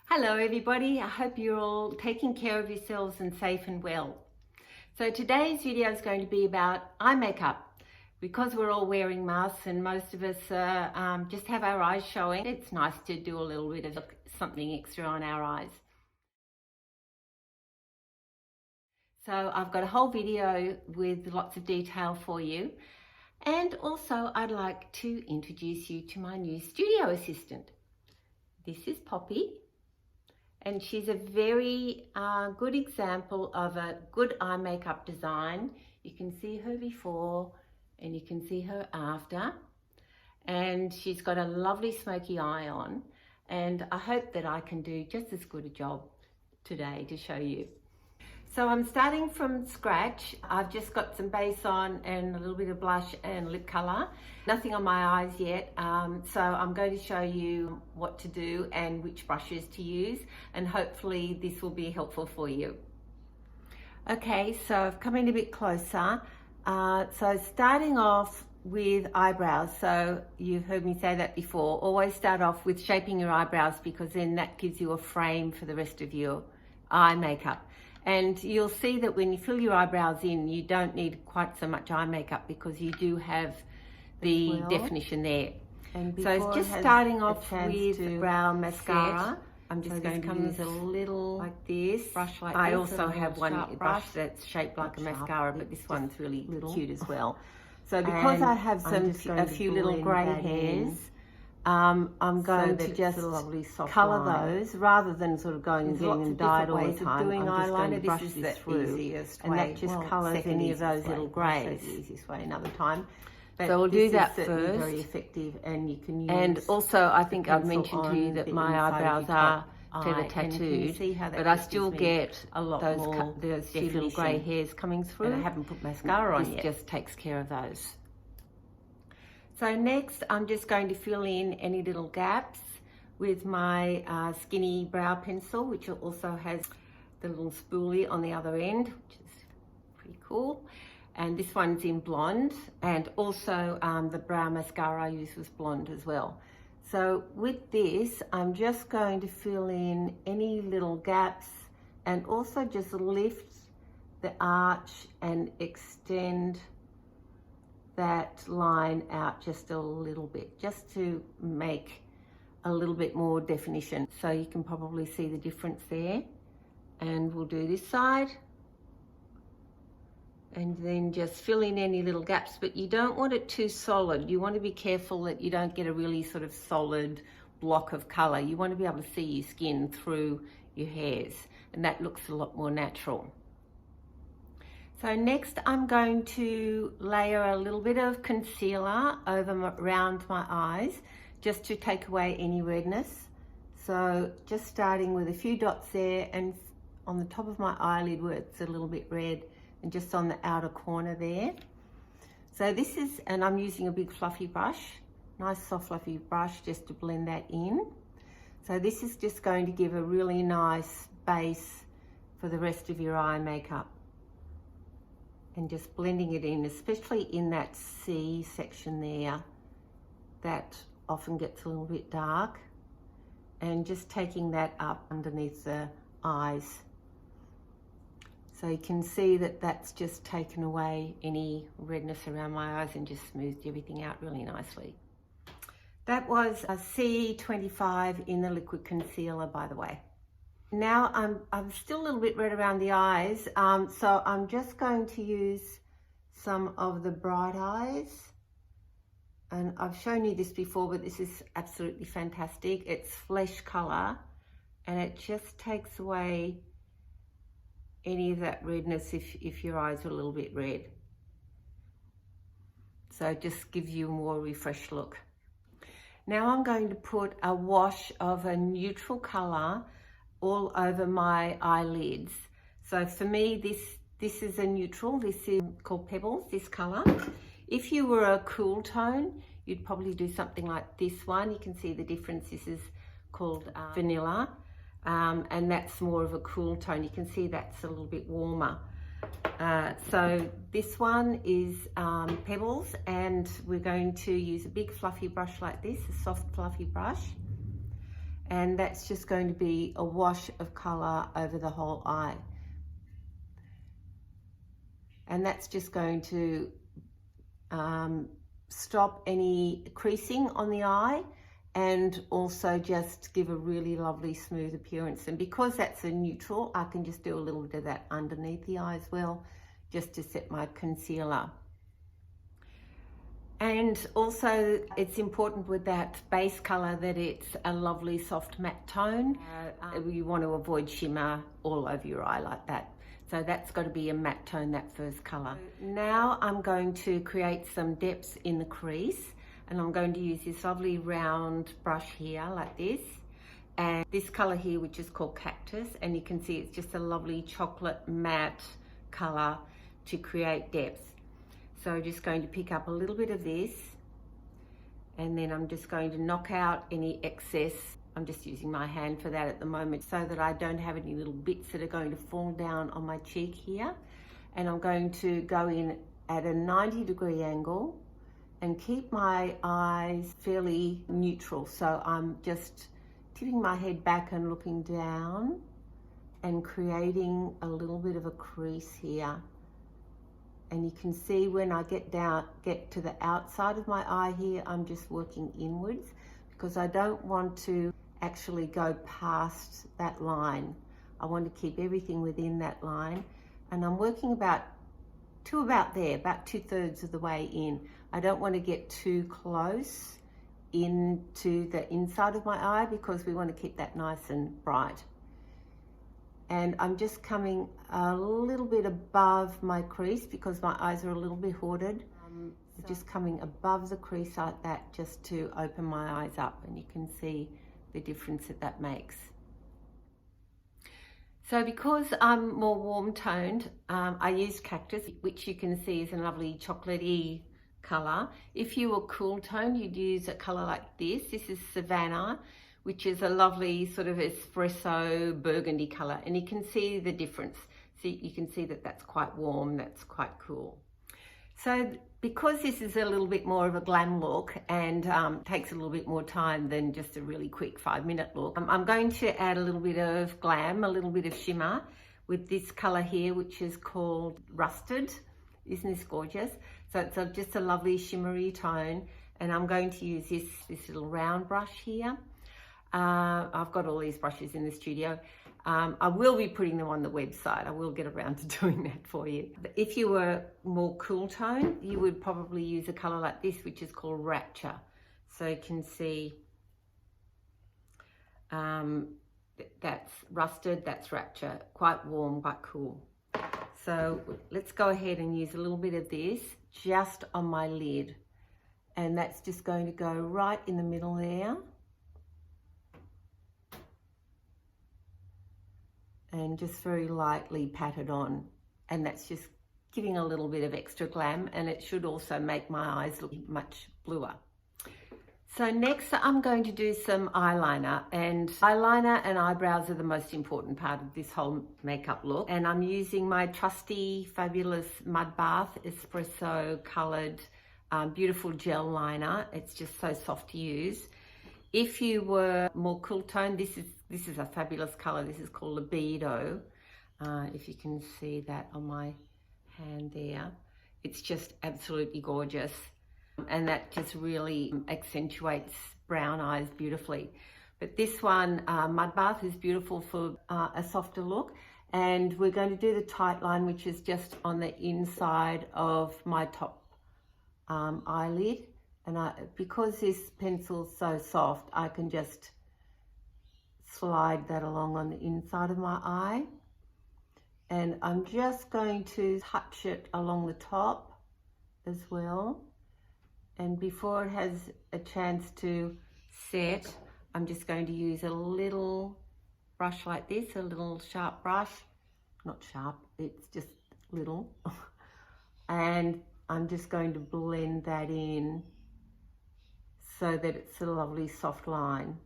Hello everybody, I hope you're all taking care of yourselves and safe and well. So today's video is going to be about eye makeup. Because we're all wearing masks and most of us just have our eyes showing, it's nice to do a little bit of something extra on our eyes. So I've got a whole video with lots of detail for you. And also I'd like to introduce you to my new studio assistant. This is Poppy. And she's a very good example of a good eye makeup design. You can see her before and you can see her after. And she's got a lovely smoky eye on. And I hope that I can do just as good a job today to show you. So I'm starting from scratch. I've just got some base on and a little bit of blush and lip colour. Nothing on my eyes yet. So I'm going to show you what to do and which brushes to use, and hopefully this will be helpful for you. Okay, so I've come in a bit closer. So starting off with eyebrows. So you've heard me say that before. Always start off with shaping your eyebrows because then that gives you a frame for the rest of your eye makeup. And you'll see that when you fill your eyebrows in, you don't need quite so much eye makeup because you do have the definition there. And so just starting off with brow mascara, I'm just going to use a little like this brush like this. I also have one brush that's shaped like a mascara, but this one's really cute as well. So because I have a few little grey hairs, I'm going to just colour those rather than sort of going and getting them dyed all the time. Doing eyeliner, this is the easiest way. And that just colours any of those little greys. The easiest way another time. But so we'll do that first. Very effective, and you can use. And also, I think I've mentioned to you that my eyebrows are feather tattooed, but I still get a lot more those few little grey hairs coming through. And I haven't put mascara on yet. This just takes care of those. So next, I'm just going to fill in any little gaps with my skinny brow pencil, which also has the little spoolie on the other end, which is pretty cool. And this one's in blonde, and also the brow mascara I used was blonde as well. So with this, I'm just going to fill in any little gaps and also just lift the arch and extend that line out just a little bit, just to make a little bit more definition. So you can probably see the difference there. And we'll do this side. And then just fill in any little gaps, but you don't want it too solid. You want to be careful that you don't get a really sort of solid block of color. You want to be able to see your skin through your hairs, and that looks a lot more natural. So next I'm going to layer a little bit of concealer around my eyes just to take away any redness. So just starting with a few dots there and on the top of my eyelid where it's a little bit red and just on the outer corner there. So this is, and I'm using a big fluffy brush, nice soft fluffy brush just to blend that in. So this is just going to give a really nice base for the rest of your eye makeup. And just blending it in, especially in that C section there, that often gets a little bit dark, and just taking that up underneath the eyes. So you can see that that's just taken away any redness around my eyes and just smoothed everything out really nicely. That was a C25 in the liquid concealer, by the way. Now I'm still a little bit red around the eyes, so I'm just going to use some of the Bright Eyes. And I've shown you this before, but this is absolutely fantastic. It's flesh color, and it just takes away any of that redness if your eyes are a little bit red. So it just gives you a more refreshed look. Now I'm going to put a wash of a neutral color all over my eyelids. So for me, this is a neutral. This is called Pebbles, this color. If you were a cool tone, you'd probably do something like this one. You can see the difference. This is called Vanila, and that's more of a cool tone. You can see that's a little bit warmer. So this one is Pebbles, and we're going to use a big fluffy brush like this, a soft fluffy brush. And that's just going to be a wash of colour over the whole eye. And that's just going to stop any creasing on the eye and also just give a really lovely smooth appearance. And because that's a neutral, I can just do a little bit of that underneath the eye as well, just to set my concealer. And also it's important with that base colour that it's a lovely soft matte tone. You want to avoid shimmer all over your eye like that. So that's got to be a matte tone, that first colour. Now I'm going to create some depths in the crease, and I'm going to use this lovely round brush here like this, and this colour here which is called Cactus, and you can see it's just a lovely chocolate matte colour to create depths. So I'm just going to pick up a little bit of this, and then I'm just going to knock out any excess. I'm just using my hand for that at the moment so that I don't have any little bits that are going to fall down on my cheek here. And I'm going to go in at a 90-degree angle and keep my eyes fairly neutral. So I'm just tipping my head back and looking down and creating a little bit of a crease here. And you can see when I get to the outside of my eye here, I'm just working inwards because I don't want to actually go past that line. I want to keep everything within that line, and I'm working about there, about 2/3 of the way in. I don't want to get too close into the inside of my eye because we want to keep that nice and bright. And I'm just coming a little bit above my crease because my eyes are a little bit hooded. Just coming above the crease like that just to open my eyes up, and you can see the difference that makes. So because I'm more warm toned, I used Cactus, which you can see is a lovely chocolatey colour. If you were cool toned, you'd use a colour like this. This is Savannah, which is a lovely sort of espresso burgundy colour, and you can see the difference. So you can see that that's quite warm, that's quite cool. So because this is a little bit more of a glam look and takes a little bit more time than just a really quick 5-minute look, I'm going to add a little bit of glam, a little bit of shimmer with this colour here, which is called Rusted. Isn't this gorgeous? So it's just a lovely shimmery tone, and I'm going to use this little round brush here. I've got all these brushes in the studio. I will be putting them on the website. I will get around to doing that for you. If you were more cool tone, you would probably use a colour like this, which is called Rapture. So you can see that's Rusted, that's Rapture. Quite warm, quite cool. So let's go ahead and use a little bit of this just on my lid. And that's just going to go right in the middle there. And just very lightly pat it on, and that's just giving a little bit of extra glam, and it should also make my eyes look much bluer. So next I'm going to do some eyeliner, and eyeliner and eyebrows are the most important part of this whole makeup look, and I'm using my trusty fabulous Mudbath espresso coloured beautiful gel liner. It's just so soft to use. If you were more cool tone, this is a fabulous colour. This is called Libido. If you can see that on my hand there. It's just absolutely gorgeous. And that just really accentuates brown eyes beautifully. But this one, Mudbath, is beautiful for a softer look. And we're going to do the tight line, which is just on the inside of my top eyelid. And because this pencil's so soft, I can just slide that along on the inside of my eye. And I'm just going to touch it along the top as well. And before it has a chance to set, I'm just going to use a little brush like this, a little sharp brush. Not sharp, it's just little. And I'm just going to blend that in so that it's a lovely soft line.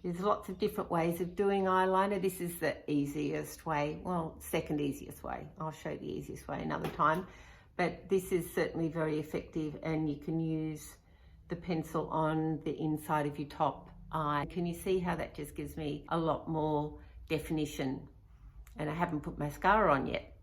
There's lots of different ways of doing eyeliner. This is the easiest way, well, second easiest way. I'll show you the easiest way another time. But this is certainly very effective, and you can use the pencil on the inside of your top eye. Can you see how that just gives me a lot more definition? And I haven't put mascara on yet.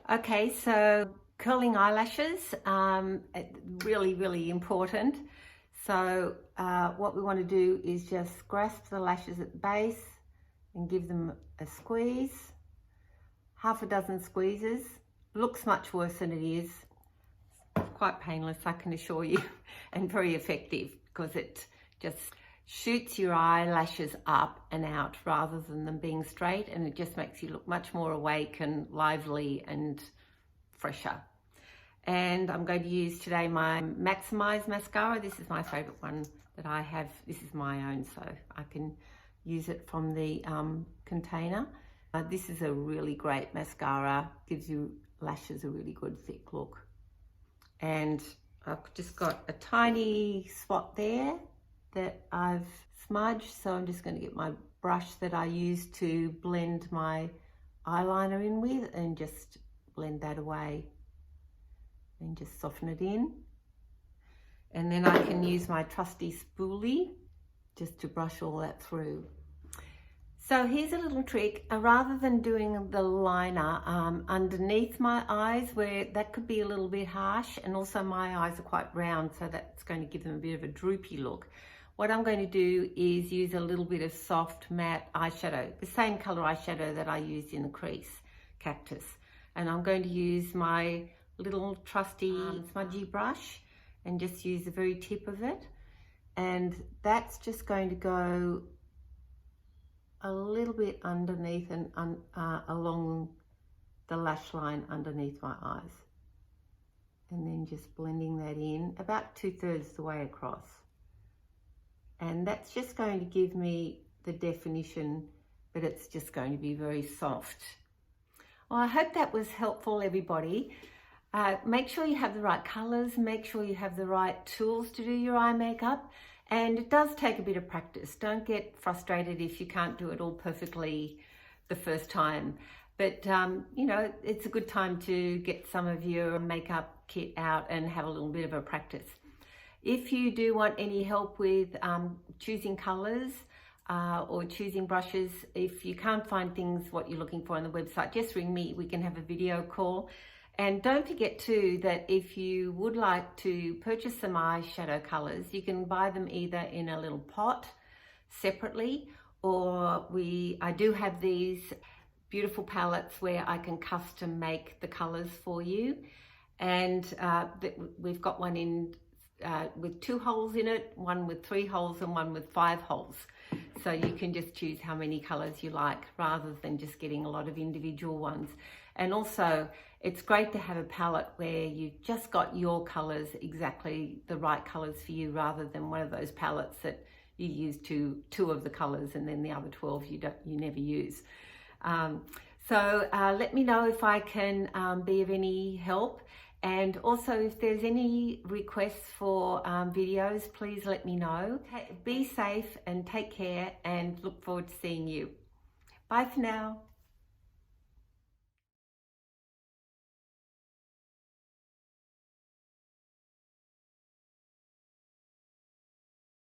Okay, so curling eyelashes, really, really important. So what we want to do is just grasp the lashes at the base and give them a squeeze. Half a dozen squeezes. Looks much worse than it is. It's quite painless, I can assure you, and very effective because it just shoots your eyelashes up and out rather than them being straight, and it just makes you look much more awake and lively and fresher. And I'm going to use today my Maximise mascara. This is my favourite one that I have. This is my own, so I can use it from the container. This is a really great mascara, gives you lashes a really good thick look. And I've just got a tiny spot there that I've smudged, so I'm just going to get my brush that I use to blend my eyeliner in with and just blend that away and just soften it in. And then I can use my trusty spoolie just to brush all that through. So here's a little trick. Rather than doing the liner underneath my eyes, where that could be a little bit harsh, and also my eyes are quite round, so that's going to give them a bit of a droopy look. What I'm going to do is use a little bit of soft matte eyeshadow, the same color eyeshadow that I used in the crease, Cactus. And I'm going to use my little trusty smudgy brush and just use the very tip of it. And that's just going to go a little bit underneath and along the lash line underneath my eyes. And then just blending that in about 2/3 the way across. And that's just going to give me the definition, but it's just going to be very soft. Well, I hope that was helpful, everybody. Make sure you have the right colors, make sure you have the right tools to do your eye makeup. And it does take a bit of practice. Don't get frustrated if you can't do it all perfectly the first time. But, you know, it's a good time to get some of your makeup kit out and have a little bit of a practice. If you do want any help with choosing colors or choosing brushes, if you can't find things what you're looking for on the website, just ring me. We can have a video call. And don't forget too that if you would like to purchase some eyeshadow colors, you can buy them either in a little pot separately, or I do have these beautiful palettes where I can custom make the colors for you. And we've got one in with 2 holes in it, one with 3 holes and one with 5 holes. So you can just choose how many colors you like rather than just getting a lot of individual ones. And also it's great to have a palette where you've just got your colors, exactly the right colors for you, rather than one of those palettes that you use two of the colors and then the other 12 you never use. So let me know if I can be of any help. And also, if there's any requests for videos, please let me know. Be safe and take care, and look forward to seeing you. Bye for now.